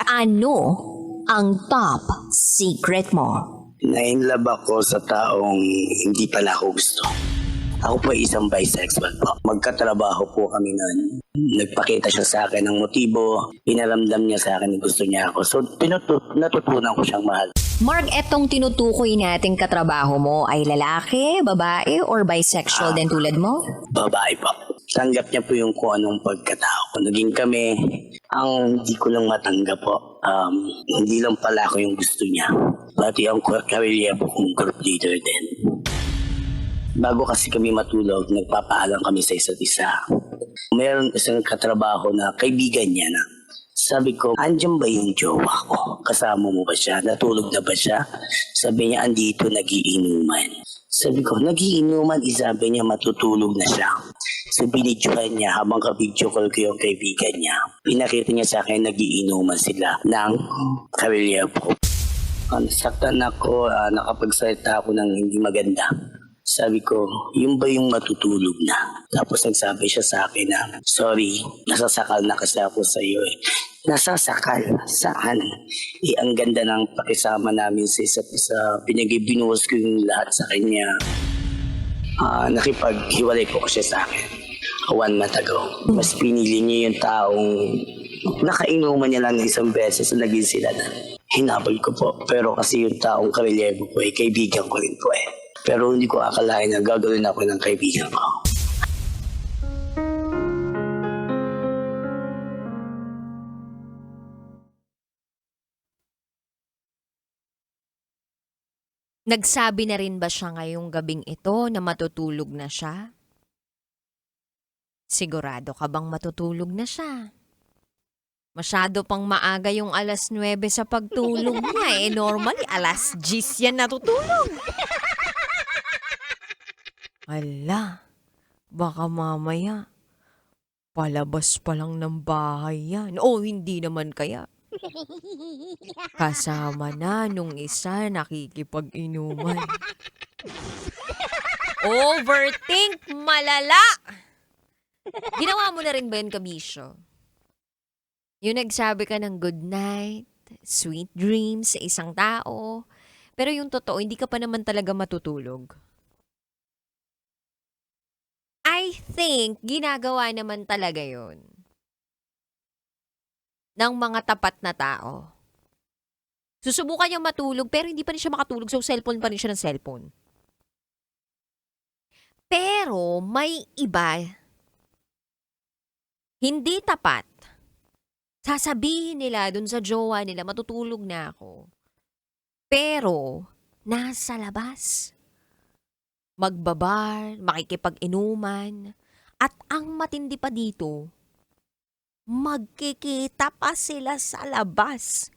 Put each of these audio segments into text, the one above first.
Ano ang top secret mo? Na-inlove ako sa taong hindi pala ako gusto. Ako po ay isang bisexual po. Magkatrabaho po kami noon. Nagpakita siya sa akin ng motibo. Pinaramdam niya sa akin na gusto niya ako. So, natutunan ko siyang mahal. Mark, etong tinutukoy nating katrabaho mo ay lalaki, babae, or bisexual din tulad mo? Babae po. Tanggap niya po yung kung anong pagkatao ko. Naging kami, ang hindi ko lang matanggap po. Hindi lang pala ako yung gusto niya. Pati ang karilya po kong group leader din. Bago kasi kami matulog, nagpapaalam kami sa isa't isa. Mayroon isang katrabaho na kaibigan niya na sabi ko, andyan ba yung jowa ko? Kasama mo ba siya? Natulog na ba siya? Sabi niya, andito nagiinuman. Sabi ko, nagiinuman? Sabi niya, matutulog na siya. So binidyohan niya habang ka-video call ko yung kaibigan niya. Pinakita niya sa akin, nagiinuman sila ng karilya po. Nasaktan ako, nakapagsalita ako ng hindi maganda. Sabi ko, yun ba yung matutulog na? Tapos nagsabi siya sa akin na, sorry, nasasakal na kasi ako sa iyo eh. Nasasakal? Saan? Ang ganda ng pakisama namin sa isa't isa. Pinag-ibinuwas ko yung lahat sa kanya. Nakipaghiwalay ko siya sa akin 1 month ago. Mas pinili niya yung taong nakainuman niya lang isang beses na naging sila na. Hinabol ko po. Pero kasi yung taong karelyebo ko kaibigan ko rin po eh. Pero hindi ko akalain na gagawin ako ng kaibigan ko. Nagsabi na rin ba siya ngayong gabing ito na matutulog na siya? Sigurado ka bang matutulog na siya? Masyado pang maaga yung 9:00 sa pagtulog niya eh. Normally, 10:00 yan natutulog. Ala, baka mamaya, palabas pa lang ng bahay yan. O hindi naman kaya. Kasama na nung isa nakikipag-inuman. Overthink, malala! Ginawa mo na rin ba yun, kabisyo? Yung nagsabi ka ng good night, sweet dreams sa isang tao, pero yung totoo, hindi ka pa naman talaga matutulog. I think, ginagawa naman talaga yun ng mga tapat na tao. Susubukan niyang matulog, pero hindi pa rin siya makatulog, so cellphone pa rin siya ng cellphone. Pero may iba, hindi tapat. Sasabihin nila dun sa jowa nila, matutulog na ako. Pero, nasa labas. Magbabar, makikipag-inuman. At ang matindi pa dito, magkikita pa sila sa labas.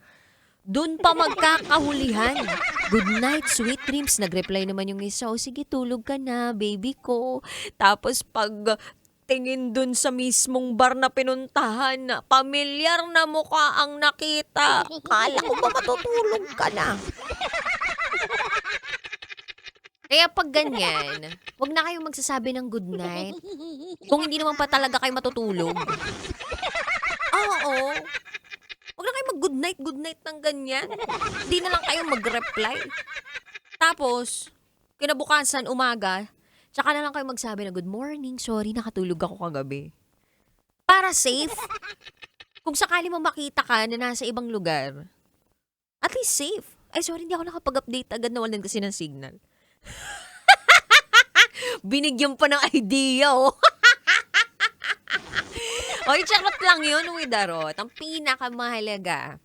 Dun pa magkakahulihan. Good night, sweet dreams. Nag-reply naman yung isa, o sige, tulog ka na, baby ko. Tapos pag tingin dun sa mismong bar na pinuntahan, pamilyar na mukha ang nakita. Kala ko ba matutulog ka na? Kaya pag ganyan, wag na kayong magsasabi ng good night kung hindi naman pa talaga kayo matutulog. Oo. Wag na kayo mag-good night ng ganyan. Hindi na lang kayo mag-reply. Tapos, kinabukasan, umaga, tsaka na lang kayo magsabi na good morning, sorry, nakatulog ako kagabi. Para safe. Kung sakali mo makita ka na nasa ibang lugar, at least safe. Ay, sorry, hindi ako nakapag-update agad, nawalan kasi ng signal. Binigyan pa ng idea, oh. Oy, charot lang yun, Widarot. Ang pinakamahalaga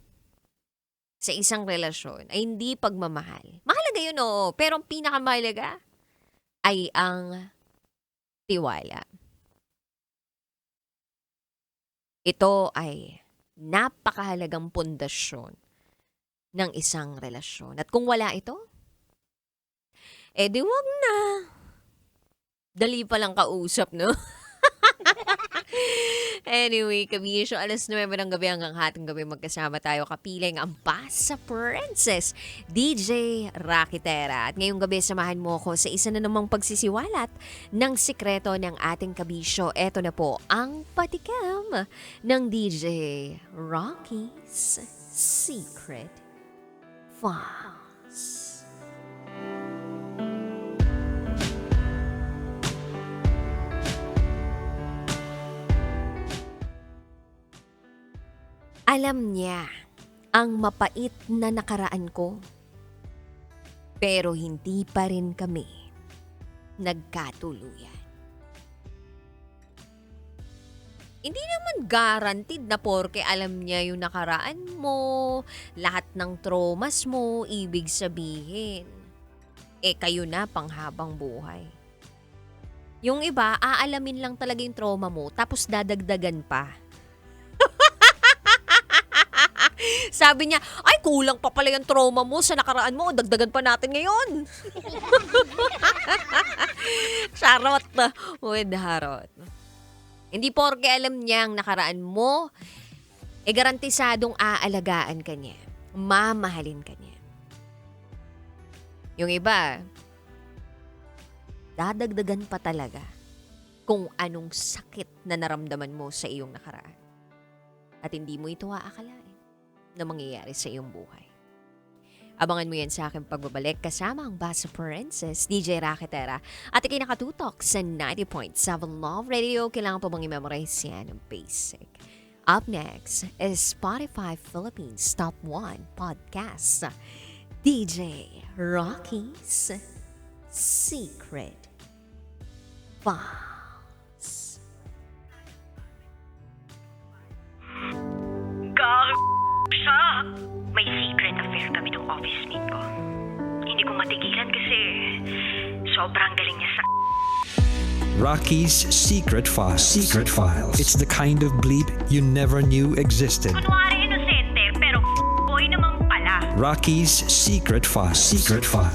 sa isang relasyon ay hindi pagmamahal. Mahalaga yun, oo. Pero ang pinakamahalaga ay ang tiwala. Ito ay napakahalagang pundasyon ng isang relasyon. At kung wala ito, di wag na. Dali pa lang kausap, no? Anyway, kabisyo, alas 9 ng gabi hanggang hating gabi magkasama tayo kapiling ang Basa Princess, DJ Rakitera. At ngayong gabi, samahan mo ako sa isa na namang pagsisiwalat ng sikreto ng ating kabisyo. Eto na po ang patikim ng DJ Rocky's Secret Files. Alam niya ang mapait na nakaraan ko. Pero hindi pa rin kami nagkatuluyan. Hindi naman guaranteed na porke alam niya yung nakaraan mo, lahat ng traumas mo, ibig sabihin, kayo na panghabang buhay. Yung iba, aalamin lang talaga yung trauma mo, tapos dadagdagan pa. Sabi niya, ay kulang pa pala yung trauma mo sa nakaraan mo, dagdagan pa natin ngayon. Charot na with harot. Hindi porke alam niya ang nakaraan mo, garantisadong aalagaan ka niya, mamahalin ka niya. Yung iba, dadagdagan pa talaga kung anong sakit na naramdaman mo sa iyong nakaraan. At hindi mo ito aakalain na mangyayari sa iyong buhay. Abangan mo yan sa aking pagbabalik kasama ang Basa Princess, DJ Rakitera. At ikay nakatutok sa 90.7 Love Radio. Kailangan pa bang i-memorize yan ng basic. Up next is Spotify Philippines Top 1 Podcast. DJ Rocky's Secret Files. Siya! May secret affair kami ng office mate ko. Hindi ko matigilan kasi sobrang galing niya sa... Rocky's Secret Files. Secret Files. It's the kind of bleep you never knew existed. Kunwari inosente, pero boy naman pala. Rocky's Secret Files. Secret Files.